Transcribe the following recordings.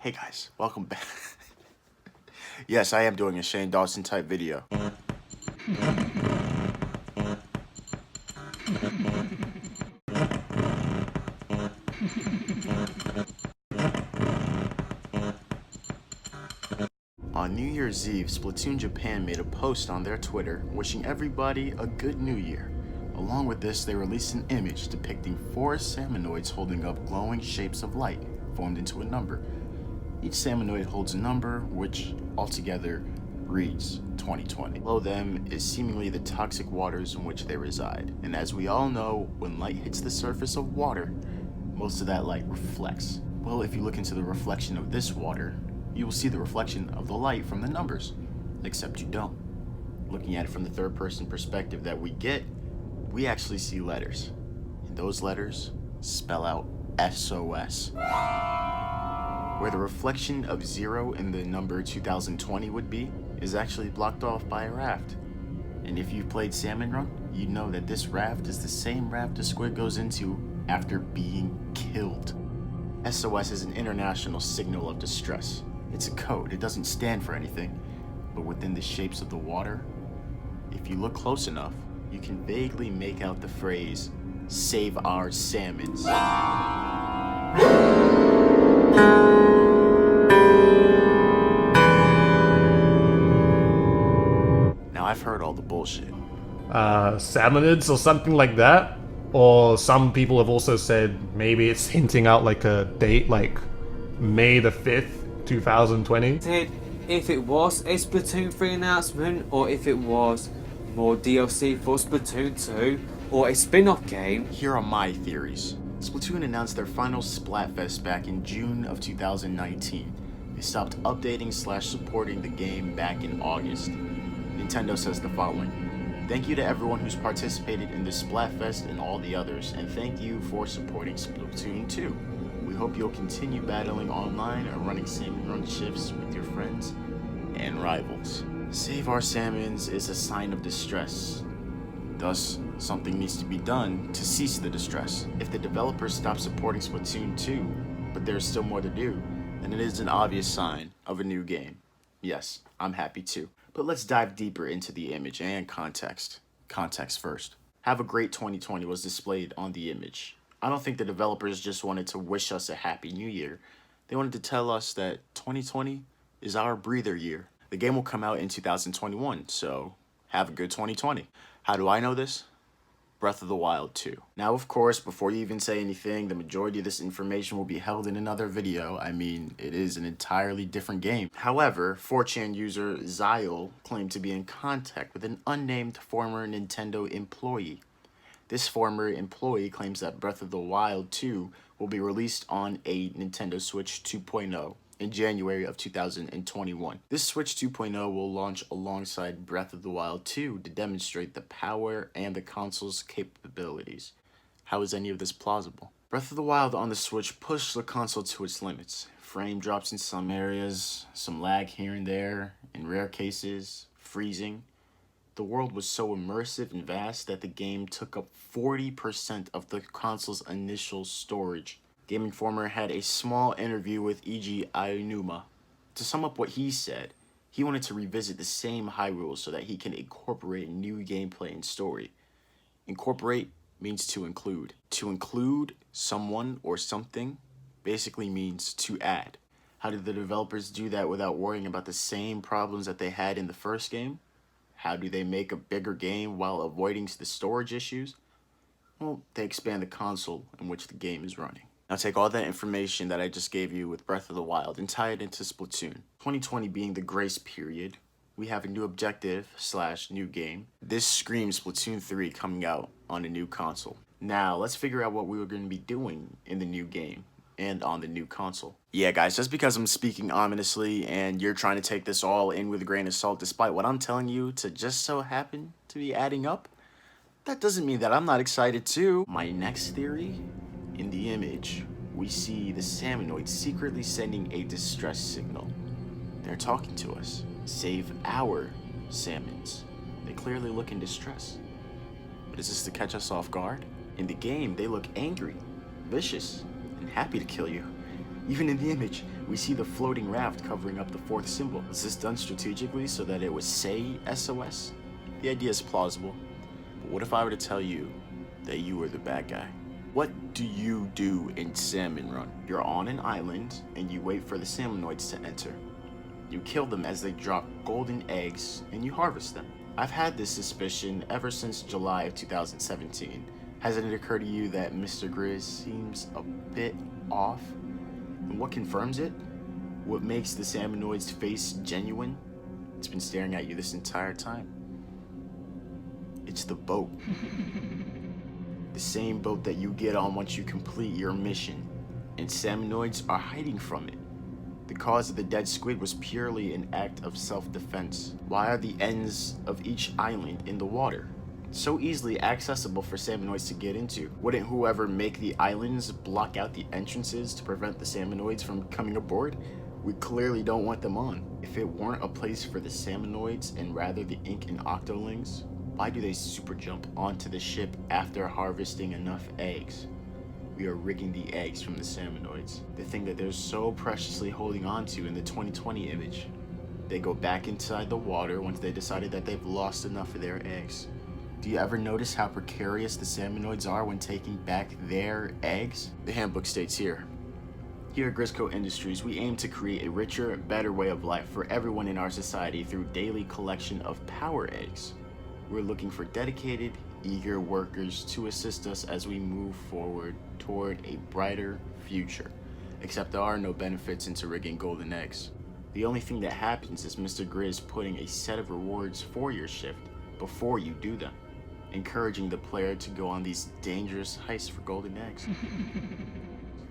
Hey guys, welcome back. Yes, I am doing a Shane Dawson type video. On New Year's Eve, Splatoon Japan made a post on their Twitter wishing everybody a good new year. Along with this, they released an image depicting 4 salmonoids holding up glowing shapes of light formed into a number. Each salmonoid holds a number, which altogether reads 2020. Below them is seemingly the toxic waters in which they reside. And as we all know, when light hits the surface of water, most of that light reflects. Well, if you look into the reflection of this water, you will see the reflection of the light from the numbers, except you don't. Looking at it from the third person perspective that we get, we actually see letters. And those letters spell out SOS. Where the reflection of 0 in the number 2020 would be, is actually blocked off by a raft. And if you've played Salmon Run, you know that this raft is the same raft a squid goes into after being killed. SOS is an international signal of distress. It's a code, it doesn't stand for anything, but within the shapes of the water, if you look close enough, you can vaguely make out the phrase, "Save our salmons." Now I've heard all the bullshit. Salmonids or something like that? Or some people have also said maybe it's hinting out like a date like May the 5th, 2020. If it was a Splatoon 3 announcement, or if it was more DLC for Splatoon 2, or a spin-off game. Here are my theories. Splatoon announced their final Splatfest back in June of 2019. They stopped updating / supporting the game back in August. Nintendo says the following: "Thank you to everyone who's participated in the Splatfest and all the others, and thank you for supporting Splatoon 2. We hope you'll continue battling online or running salmon run shifts with your friends and rivals. Save our salmons is a sign of distress. Thus, something needs to be done to cease the distress. If the developers stop supporting Splatoon 2, but there's still more to do, then it is an obvious sign of a new game. Yes, I'm happy too. But let's dive deeper into the image and context. Context first. Have a great 2020 was displayed on the image. I don't think the developers just wanted to wish us a happy new year. They wanted to tell us that 2020 is our breather year. The game will come out in 2021, so have a good 2020. How do I know this? Breath of the Wild 2. Now, of course, before you even say anything, the majority of this information will be held in another video. I mean, it is an entirely different game. However, 4chan user Zyle claimed to be in contact with an unnamed former Nintendo employee. This former employee claims that Breath of the Wild 2 will be released on a Nintendo Switch 2.0 in January of 2021. This Switch 2.0 will launch alongside Breath of the Wild 2 to demonstrate the power and the console's capabilities. How is any of this plausible? Breath of the Wild on the Switch pushed the console to its limits. Frame drops in some areas, some lag here and there, in rare cases, freezing. The world was so immersive and vast that the game took up 40% of the console's initial storage. Game Informer had a small interview with Eiji Aonuma. To sum up what he said, he wanted to revisit the same Hyrule so that he can incorporate new gameplay and story. Incorporate means to include. To include someone or something basically means to add. How did the developers do that without worrying about the same problems that they had in the first game? How do they make a bigger game while avoiding the storage issues? Well, they expand the console in which the game is running. Now take all that information that I just gave you with Breath of the Wild and tie it into Splatoon. 2020 being the grace period, we have a new objective / new game. This screams Splatoon 3 coming out on a new console. Now let's figure out what we were going to be doing in the new game and on the new console. Yeah guys, just because I'm speaking ominously and you're trying to take this all in with a grain of salt despite what I'm telling you to just so happen to be adding up, that doesn't mean that I'm not excited too. My next theory, in the image, we see the salmonoids secretly sending a distress signal. They're talking to us. Save our salmons. They clearly look in distress. But is this to catch us off guard? In the game, they look angry, vicious, and happy to kill you. Even in the image, We see the floating raft covering up the fourth symbol. Was this done strategically so that it would say SOS? The idea is plausible, but what if I were to tell you that you were the bad guy? What do you do in Salmon Run? You're on an island and you wait for the salmonoids to enter. You kill them as they drop golden eggs and you harvest them. I've had this suspicion ever since July of 2017. Hasn't it occurred to you that Mr. Grizz seems a bit off? And what confirms it? What makes the salmonoid's face genuine? It's been staring at you this entire time. It's the boat. The same boat that you get on once you complete your mission. And salmonoids are hiding from it. The cause of the dead squid was purely an act of self-defense. Why are the ends of each island in the water? So easily accessible for salmonoids to get into. Wouldn't whoever make the islands block out the entrances to prevent the salmonoids from coming aboard? We clearly don't want them on. If it weren't a place for the salmonoids and rather the ink and octolings, why do they super jump onto the ship after harvesting enough eggs? We are rigging the eggs from the salmonoids, the thing that they're so preciously holding on to in the 2020 image. They go back inside the water once they decided that they've lost enough of their eggs. Do you ever notice how precarious the salmonoids are when taking back their eggs? The handbook states here. Here at Grizzco Industries, we aim to create a richer, better way of life for everyone in our society through daily collection of power eggs. We're looking for dedicated, eager workers to assist us as we move forward toward a brighter future. Except there are no benefits into rigging golden eggs. The only thing that happens is Mr. Grizz putting a set of rewards for your shift before you do them, encouraging the player to go on these dangerous heists for golden eggs.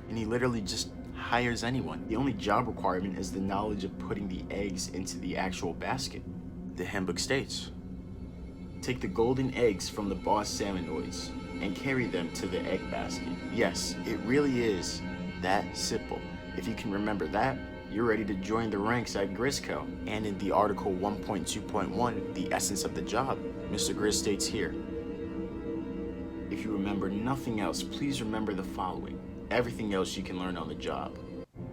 And he literally just hires anyone. The only job requirement is the knowledge of putting the eggs into the actual basket. The handbook states, take the golden eggs from the boss salmonoids and carry them to the egg basket. Yes, it really is that simple. If you can remember that, you're ready to join the ranks at Grizzco. And in the article 1.2.1, the essence of the job, Mr. Grizz states here, if you remember nothing else, please remember the following. Everything else you can learn on the job.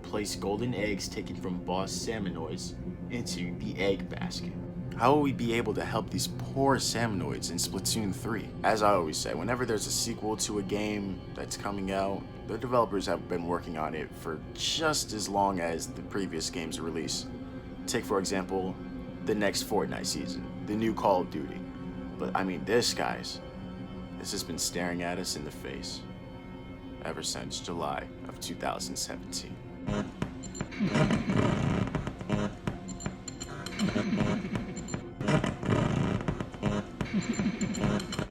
Place golden eggs taken from boss salmonoids into the egg basket. How will we be able to help these poor salmonoids in Splatoon 3? As I always say, whenever there's a sequel to a game that's coming out, the developers have been working on it for just as long as the previous game's release. Take, for example, the next Fortnite season, the new Call of Duty. But I mean, this has been staring at us in the face ever since July of 2017.